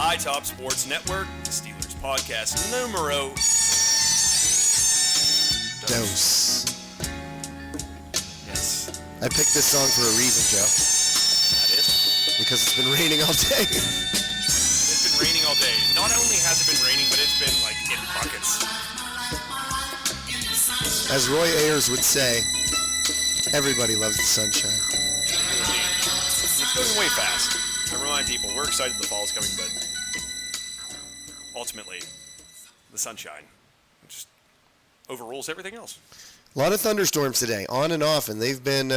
High Top Sports Network, the Steelers podcast numero dos. Yes. I picked this song for a reason, Joe. And that is? Because it's been raining all day. It's been raining all day. Not only has it been raining, but it's been like in buckets. As Roy Ayers would say, everybody loves the sunshine. It's going way fast. I remind people, we're excited the fall's coming, but ultimately, the sunshine just overrules everything else. A lot of thunderstorms today, on and off, and they've been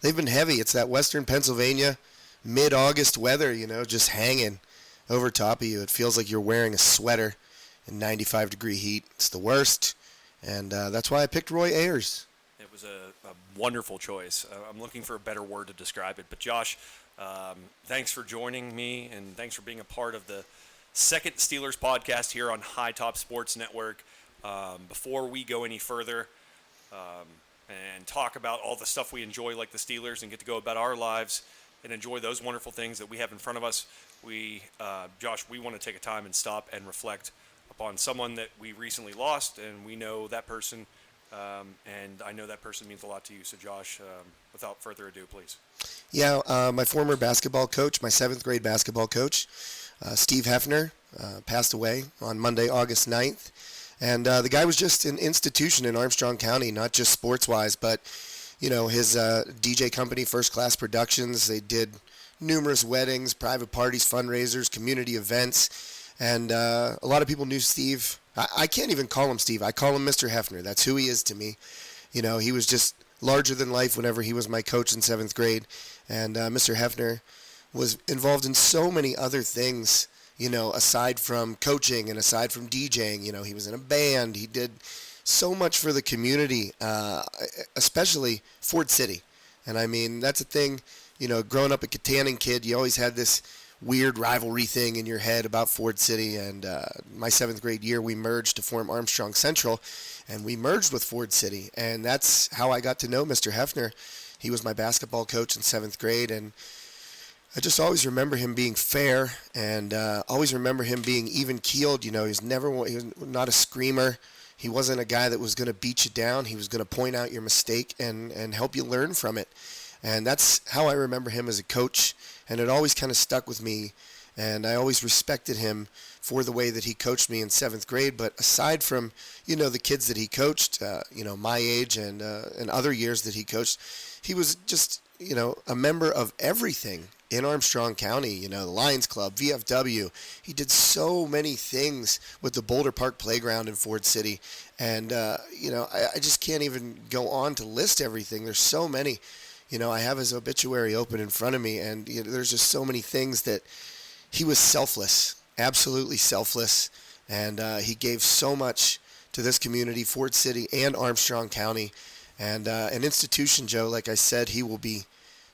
heavy. It's that western Pennsylvania mid-August weather, just hanging over top of you. It feels like you're wearing a sweater in 95-degree heat. It's the worst, and that's why I picked Roy Ayers. It was a wonderful choice. I'm looking for a better word to describe it. But Josh, thanks for joining me, and thanks for being a part of the second Steelers podcast here on High Top Sports Network. Before we go any further and talk about all the stuff we enjoy like the Steelers and get to go about our lives and enjoy those wonderful things that we have in front of us, Josh, we want to take a time and stop and reflect upon someone that we recently lost, and we know that person. And I know that person means a lot to you. So, Josh, without further ado, please. Yeah, my former basketball coach, my 7th grade basketball coach, Steve Hefner, passed away on Monday, August 9th. And the guy was just an institution in Armstrong County, not just sports-wise, but, his DJ company, First Class Productions, they did numerous weddings, private parties, fundraisers, community events. And a lot of people knew Steve. I can't even call him Steve. I call him Mr. Hefner. That's who he is to me. He was just larger than life whenever he was my coach in 7th grade. And Mr. Hefner was involved in so many other things, aside from coaching and aside from DJing. He was in a band. He did so much for the community, especially Ford City. And, I mean, that's a thing, growing up a Katanning kid, you always had this weird rivalry thing in your head about Ford City. And my 7th grade year, we merged to form Armstrong Central, and we merged with Ford City. And that's how I got to know Mr. Hefner. He was my basketball coach in 7th grade, and I just always remember him being fair, and always remember him being even-keeled. He was not a screamer. He wasn't a guy that was going to beat you down. He was going to point out your mistake and help you learn from it. And that's how I remember him as a coach, and it always kind of stuck with me. And I always respected him for the way that he coached me in 7th grade. But aside from, the kids that he coached, my age and other years that he coached, he was just, a member of everything in Armstrong County, the Lions Club, VFW. He did so many things with the Boulder Park Playground in Ford City. And, I just can't even go on to list everything. There's so many. I have his obituary open in front of me, and there's just so many things that he was selfless, absolutely selfless, and he gave so much to this community, Ford City and Armstrong County. And an institution, Joe, like I said, he will be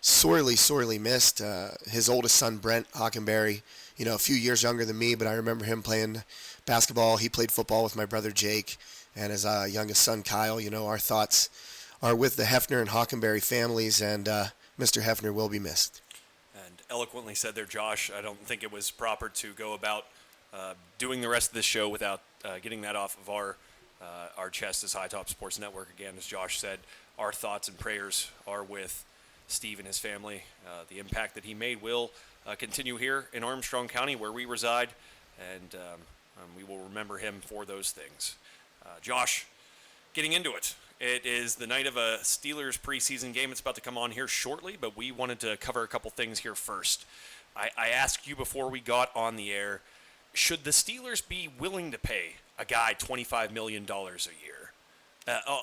sorely, sorely missed. His oldest son, Brent Hockenberry, a few years younger than me, but I remember him playing basketball. He played football with my brother Jake and his youngest son, Kyle. Our thoughts are with the Hefner and Hockenberry families, and Mr. Hefner will be missed. And eloquently said there, Josh. I don't think it was proper to go about doing the rest of this show without getting that off of our chest as High Top Sports Network. Again, as Josh said, our thoughts and prayers are with Steve and his family. The impact that he made will continue here in Armstrong County where we reside, and we will remember him for those things. Josh, getting into it. It is the night of a Steelers preseason game. It's about to come on here shortly, but we wanted to cover a couple things here first. I asked you before we got on the air, should the Steelers be willing to pay a guy $25 million a year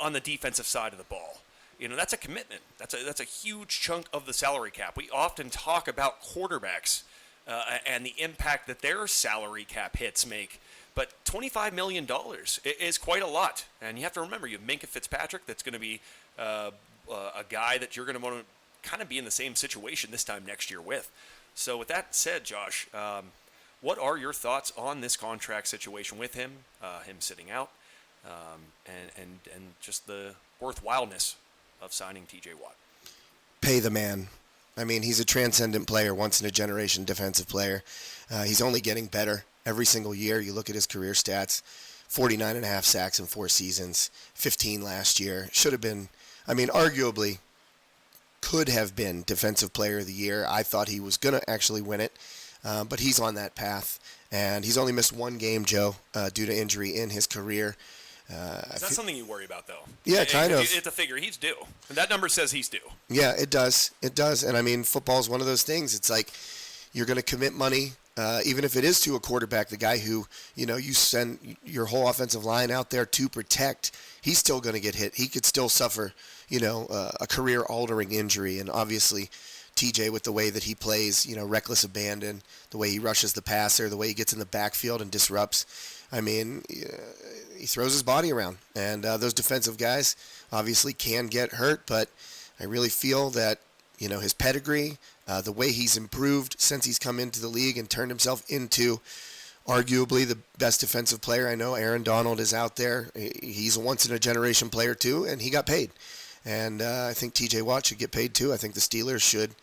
on the defensive side of the ball? That's a commitment. That's a huge chunk of the salary cap. We often talk about quarterbacks and the impact that their salary cap hits make. But $25 million is quite a lot. And you have to remember, you have Minkah Fitzpatrick that's going to be a guy that you're going to want to kind of be in the same situation this time next year with. So with that said, Josh, what are your thoughts on this contract situation with him sitting out, and just the worthwhileness of signing TJ Watt? Pay the man. I mean, he's a transcendent player, once-in-a-generation defensive player. He's only getting better every single year. You look at his career stats, 49 and a half sacks in 4 seasons, 15 last year. Should have been, I mean, arguably could have been Defensive Player of the Year. I thought he was going to actually win it, but he's on that path. And he's only missed 1 game, Joe, due to injury in his career. Is that something you worry about, though? Yeah, kind of. It's a figure. He's due. And that number says he's due. Yeah, it does. It does. And, I mean, football is one of those things. It's like you're going to commit money, even if it is to a quarterback, the guy who, you send your whole offensive line out there to protect. He's still going to get hit. He could still suffer, a career-altering injury. And, obviously, TJ, with the way that he plays, reckless abandon, the way he rushes the passer, the way he gets in the backfield and disrupts. I mean, he throws his body around. And those defensive guys obviously can get hurt, but I really feel that, his pedigree, the way he's improved since he's come into the league and turned himself into arguably the best defensive player. I know Aaron Donald is out there. He's a once-in-a-generation player too, and he got paid. And I think TJ Watt should get paid too. I think the Steelers should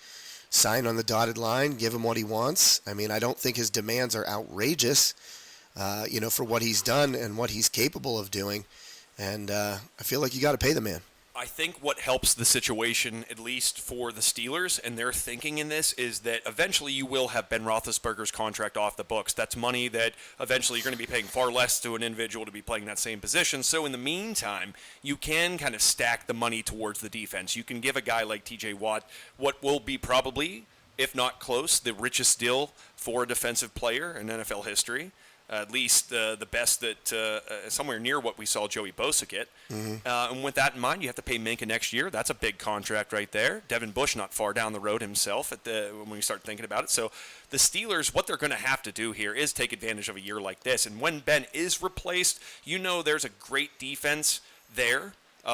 sign on the dotted line, give him what he wants. I mean, I don't think his demands are outrageous, for what he's done and what he's capable of doing. And I feel like you got to pay the man. I think what helps the situation, at least for the Steelers, and their thinking in this, is that eventually you will have Ben Roethlisberger's contract off the books. That's money that eventually you're going to be paying far less to an individual to be playing that same position. So in the meantime, you can kind of stack the money towards the defense. You can give a guy like TJ Watt what will be probably, if not close, the richest deal for a defensive player in NFL history. At least the best that somewhere near what we saw Joey Bosa get. Mm-hmm. And with that in mind, you have to pay Minka next year. That's a big contract right there. Devin Bush not far down the road himself when we start thinking about it. So the Steelers, what they're going to have to do here is take advantage of a year like this. And when Ben is replaced, there's a great defense there.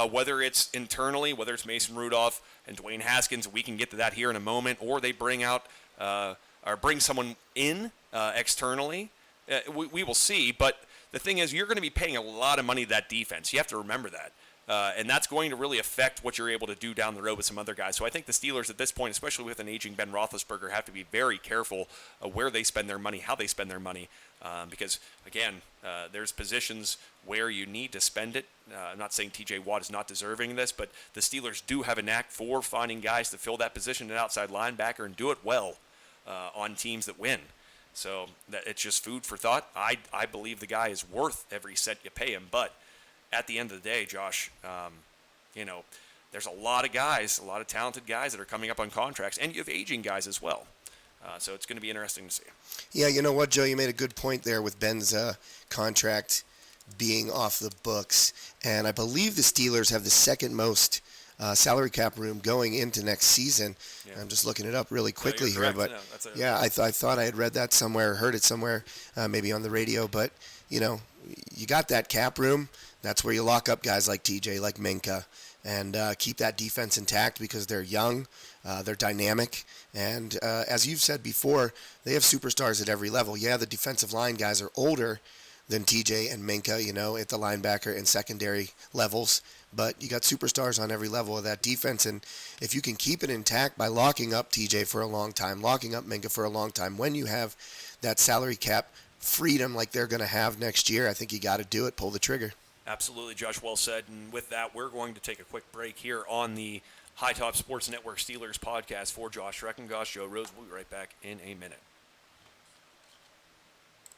Whether it's internally, whether it's Mason Rudolph and Dwayne Haskins, we can get to that here in a moment, or they bring out or bring someone in externally. We will see, but the thing is, you're going to be paying a lot of money to that defense. You have to remember that. And that's going to really affect what you're able to do down the road with some other guys. So I think the Steelers at this point, especially with an aging Ben Roethlisberger, have to be very careful where they spend their money, how they spend their money. Because, again, there's positions where you need to spend it. I'm not saying TJ Watt is not deserving of this, but the Steelers do have a knack for finding guys to fill that position at outside linebacker and do it well on teams that win. So that it's just food for thought. I believe the guy is worth every cent you pay him. But at the end of the day, Josh, there's a lot of guys, a lot of talented guys that are coming up on contracts, and you have aging guys as well. So it's going to be interesting to see. Yeah, you know what, Joe? You made a good point there with Ben's contract being off the books. And I believe the Steelers have the second most salary cap room going into next season. Yeah. I'm just looking it up really quickly here, but I thought I had read that somewhere, heard it somewhere, maybe on the radio. But you got that cap room. That's where you lock up guys like TJ, like Minka, and keep that defense intact because they're young, they're dynamic, and as you've said before, they have superstars at every level. Yeah, the defensive line guys are older than TJ and Minka, at the linebacker and secondary levels. But you got superstars on every level of that defense, and if you can keep it intact by locking up TJ for a long time, locking up Minka for a long time, when you have that salary cap freedom like they're going to have next year, I think you got to do it, pull the trigger. Absolutely, Josh, well said. And with that, we're going to take a quick break here on the High Top Sports Network Steelers podcast. For Josh Reckon, Joe Rose. We'll be right back in a minute.